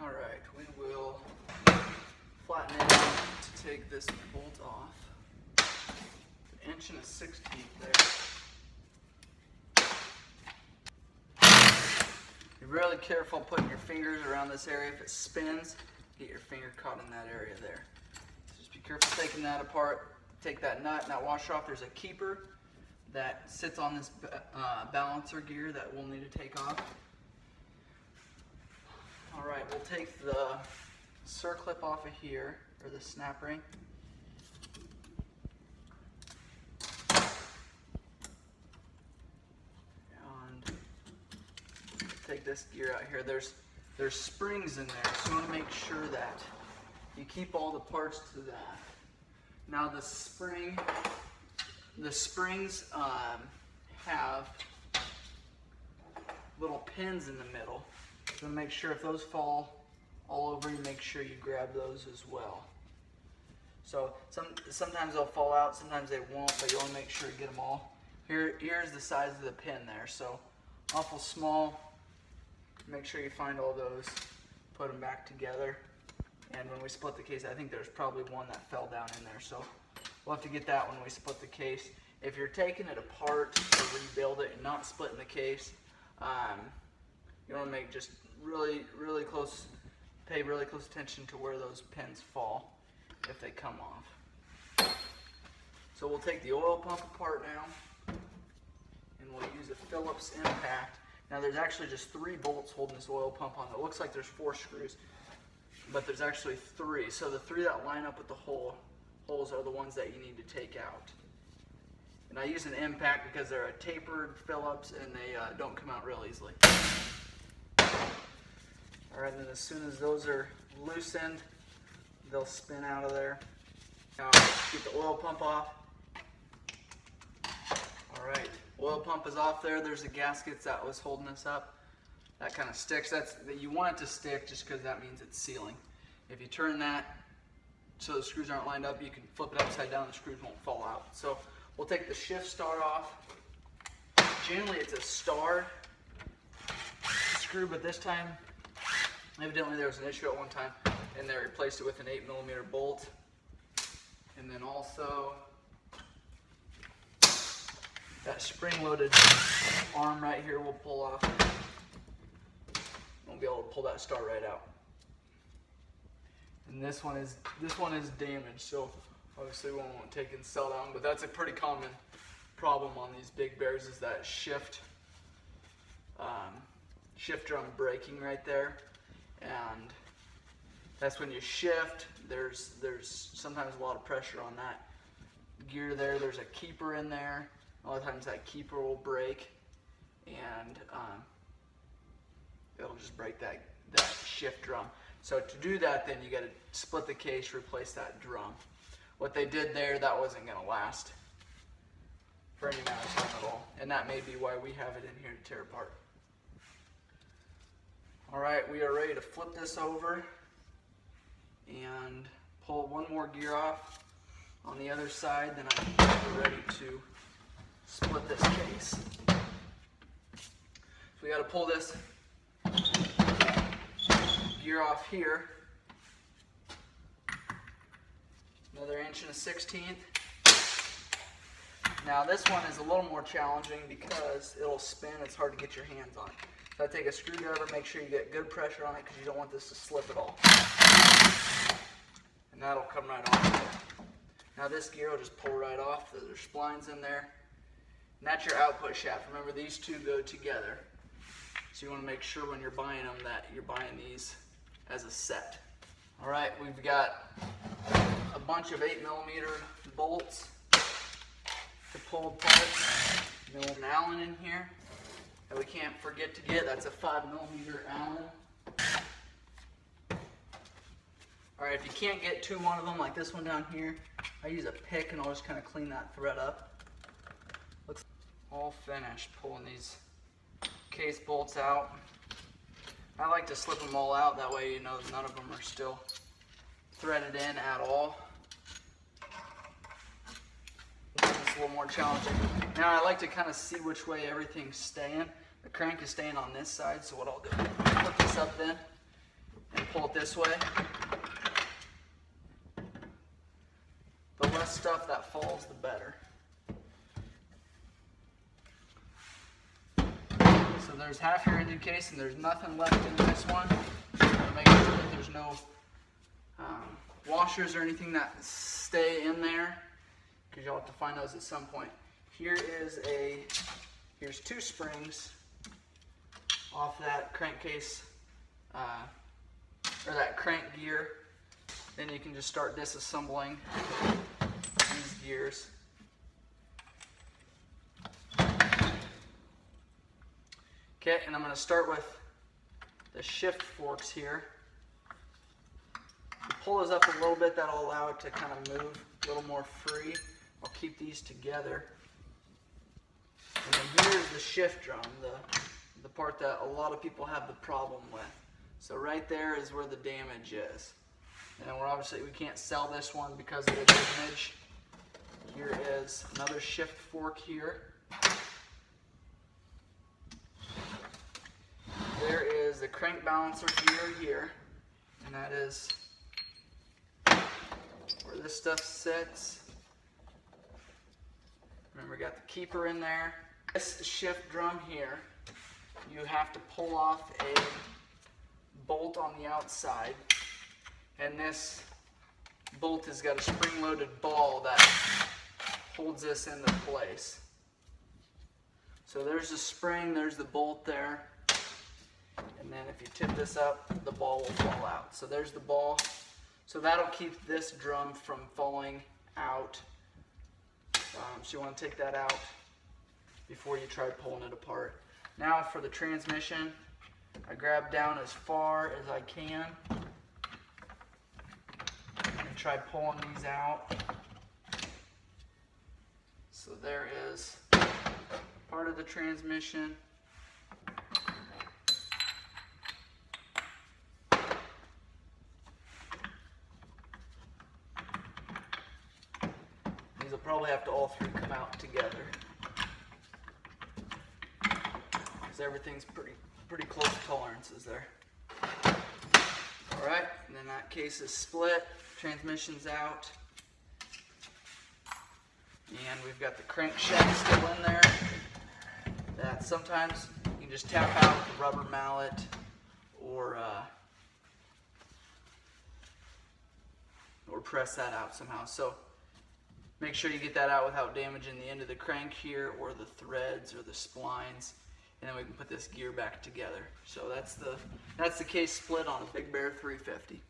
Alright, we will flatten it out to take this bolt off. 1.1/16 there. Be really careful putting your fingers around this area. If it spins, get your finger caught in that area there. So just be careful taking that apart. Take that nut and that washer off. There's a keeper that sits on this balancer gear that we'll need to take off. Alright, we'll take the circlip off of here, or the snap ring. And take this gear out here. There's springs in there, so you want to make sure that you keep all the parts to that. Now the springs have little pins in the middle. So make sure if those fall all over you, make sure you grab those as well. So sometimes they'll fall out, sometimes they won't, but you want to make sure you get them all. Here's the size of the pin there, so awful small. Make sure you find all those, put them back together. And when we split the case, I think there's probably one that fell down in there, so we'll have to get that when we split the case. If you're taking it apart to rebuild it and not splitting the case, you want to make just really close, pay really close attention to where those pins fall if they come off. So we'll take the oil pump apart now, and we'll use a Phillips impact. Now there's actually just 3 bolts holding this oil pump on. It looks like there's 4 screws, but there's actually 3. So the 3 that line up with the holes are the ones that you need to take out. And I use an impact because they're a tapered Phillips and they don't come out real easily. Alright, then as soon as those are loosened, they'll spin out of there. Now get the oil pump off. Alright, oil pump is off there. There's the gaskets that was holding this up. That kind of sticks. You want it to stick just because that means it's sealing. If you turn that so the screws aren't lined up, you can flip it upside down, the screws won't fall out. So we'll take the shift star off. Generally it's a star screw, but this time evidently there was an issue at one time and they replaced it with an 8mm bolt. And then also that spring-loaded arm right here will pull off. Won't be able to pull that star right out. And this one is damaged, so obviously we won't take and sell down, but that's a pretty common problem on these Big Bears, is that shift drum breaking right there. And that's when you shift, there's sometimes a lot of pressure on that gear there. There's a keeper in there. A lot of times that keeper will break, and it'll just break that shift drum. So to do that, then you got to split the case, replace that drum. What they did there, that wasn't going to last for any amount of time at all, and that may be why we have it in here to tear apart. Alright, we are ready to flip this over and pull one more gear off on the other side, then I'm ready to split this case. So we got to pull this gear off here. Another 1.1/16. Now this one is a little more challenging because it'll spin. It's hard to get your hands on it. So I take a screwdriver, make sure you get good pressure on it because you don't want this to slip at all. And that'll come right off. Now this gear will just pull right off. There's splines in there. And that's your output shaft. Remember, these two go together. So you want to make sure when you're buying them that you're buying these as a set. Alright, we've got a bunch of 8mm bolts to pull apart. And then an Allen in here that we can't forget to get. That's a 5mm Allen. Alright, if you can't get to one of them, like this one down here, I use a pick and I'll just kind of clean that thread up. Looks all finished pulling these case bolts out. I like to slip them all out, that way you know none of them are still threaded in at all. It's a little more challenging. Now I like to kind of see which way everything's staying. The crank is staying on this side, so what I'll do is flip this up then and pull it this way, the less stuff that falls, the better. So there's half your engine case, and there's nothing left in this one. Make sure that there's no washers or anything that stay in there, because you'll have to find those at some point. Here's 2 springs off that crankcase, or that crank gear. Then you can just start disassembling these gears. Okay, and I'm going to start with the shift forks here. You pull those up a little bit, that'll allow it to kind of move a little more free. I'll keep these together. And then here's the shift drum, the part that a lot of people have the problem with. So right there is where the damage is. And we can't sell this one because of the damage. Here is another shift fork here. There is the crank balancer here, and that is where this stuff sits. Remember, we got the keeper in there. This shift drum here, you have to pull off a bolt on the outside, and this bolt has got a spring-loaded ball that holds this into place. So there's the spring, there's the bolt there. And then if you tip this up, the ball will fall out. So there's the ball. So that'll keep this drum from falling out. So you want to take that out before you try pulling it apart. Now for the transmission, I grab down as far as I can and try pulling these out. So there is part of the transmission. These will probably have to all 3 come out together, because everything's pretty close tolerances there. Alright, and then that case is split, transmission's out, and we've got the crankshaft still in there. That sometimes you can just tap out with a rubber mallet, or press that out somehow. So make sure you get that out without damaging the end of the crank here, or the threads, or the splines, and then we can put this gear back together. So that's the case split on a Big Bear 350.